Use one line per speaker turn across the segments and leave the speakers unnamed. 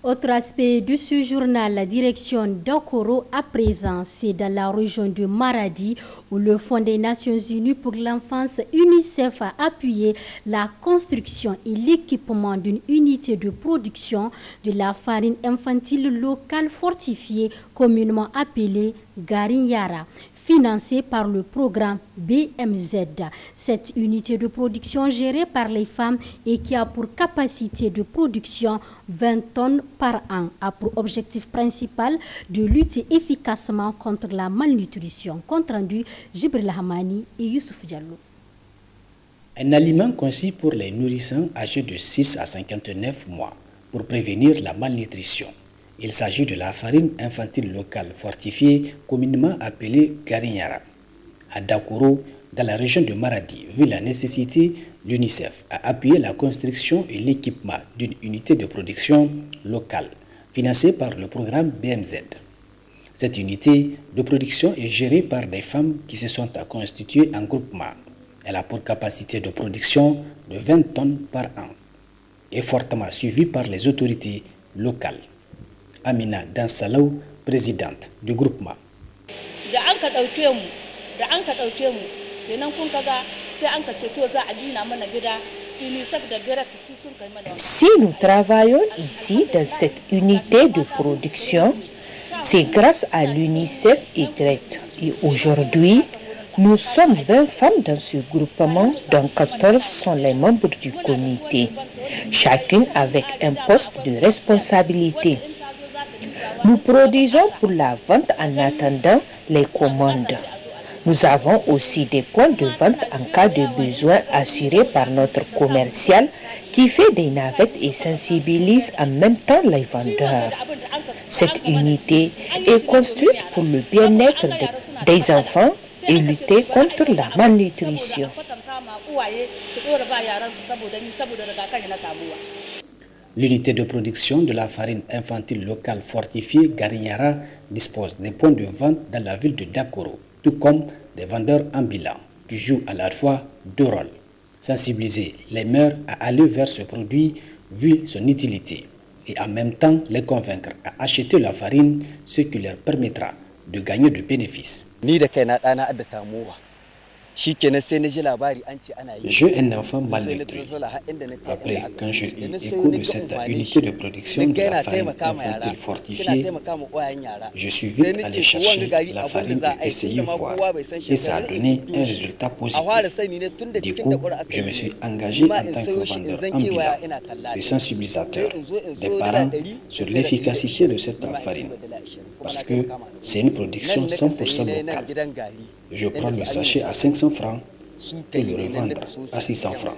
Autre aspect de ce journal, la direction d'Akoro à présent, c'est dans la région de Maradi où le Fonds des Nations Unies pour l'enfance UNICEF a appuyé la construction et l'équipement d'une unité de production de la farine infantile locale fortifiée, communément appelée Garinyara, financée par le programme BMZ. Cette unité de production gérée par les femmes et qui a pour capacité de production 20 tonnes par an a pour objectif principal de lutter efficacement contre la malnutrition. Compte rendu Jibril Hamani et Youssouf Diallo.
Un aliment conçu pour les nourrissons âgés de 6 à 59 mois pour prévenir la malnutrition. Il s'agit de la farine infantile locale fortifiée, communément appelée Garinyara. À Dakoro, dans la région de Maradi, vu la nécessité, l'UNICEF a appuyé la construction et l'équipement d'une unité de production locale, financée par le programme BMZ. Cette unité de production est gérée par des femmes qui se sont constituées en groupement. Elle a pour capacité de production de 20 tonnes par an et fortement suivie par les autorités locales. Amina Dansalaou, présidente du groupement.
Si nous travaillons ici dans cette unité de production, c'est grâce à l'UNICEF et Grete. Et aujourd'hui, nous sommes 20 femmes dans ce groupement, dont 14 sont les membres du comité, chacune avec un poste de responsabilité. Nous produisons pour la vente en attendant les commandes. Nous avons aussi des points de vente en cas de besoin assurés par notre commercial qui fait des navettes et sensibilise en même temps les vendeurs. Cette unité est construite pour le bien-être des enfants et lutter contre la malnutrition.
L'unité de production de la farine infantile locale fortifiée Garinyara dispose des points de vente dans la ville de Dakoro, tout comme des vendeurs ambulants qui jouent à la fois deux rôles. Sensibiliser les mères à aller vers ce produit vu son utilité et en même temps les convaincre à acheter la farine, ce qui leur permettra de gagner du bénéfice. J'ai un enfant malnutri. Après, quand j'ai eu écho de cette unité de production de la farine infantile fortifiée, je suis vite allé chercher la farine et essayer voir. Et ça a donné un résultat positif. Du coup, je me suis engagé en tant que vendeur ambulant et sensibilisateur des parents sur l'efficacité de cette farine. Parce que c'est une production 100% locale. Je prends le sachet à 500 francs et le revendre à 600 francs.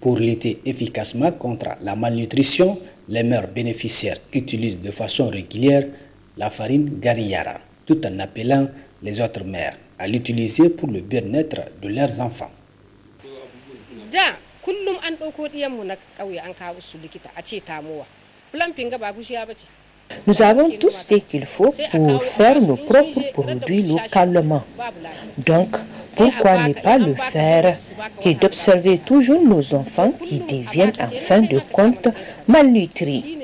Pour lutter efficacement contre la malnutrition, les mères bénéficiaires utilisent de façon régulière la farine Garinyara, tout en appelant les autres mères à l'utiliser pour le bien-être de leurs enfants.
Nous avons tout ce qu'il faut pour faire nos propres produits localement. Donc, pourquoi ne pas le faire que d'observer toujours nos enfants qui deviennent en fin de compte malnutris?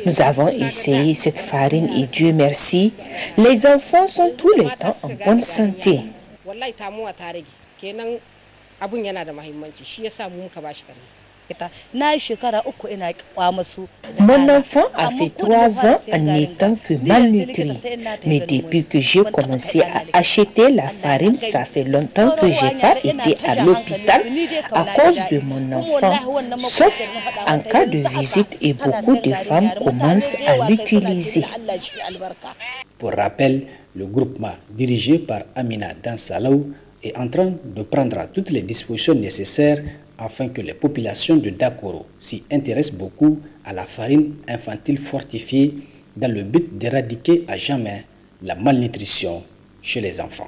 Nous avons essayé cette farine et Dieu merci, les enfants sont tous les temps en bonne santé. Mon enfant a fait 3 ans en étant que malnutri, mais depuis que j'ai commencé à acheter la farine, ça fait longtemps que je n'ai pas été à l'hôpital à cause de mon enfant, sauf en cas de visite et beaucoup de femmes commencent à l'utiliser.
Pour rappel, le groupement dirigé par Amina Dansalaou est en train de prendre toutes les dispositions nécessaires afin que les populations de Dakoro s'y intéressent beaucoup à la farine infantile fortifiée dans le but d'éradiquer à jamais la malnutrition chez les enfants.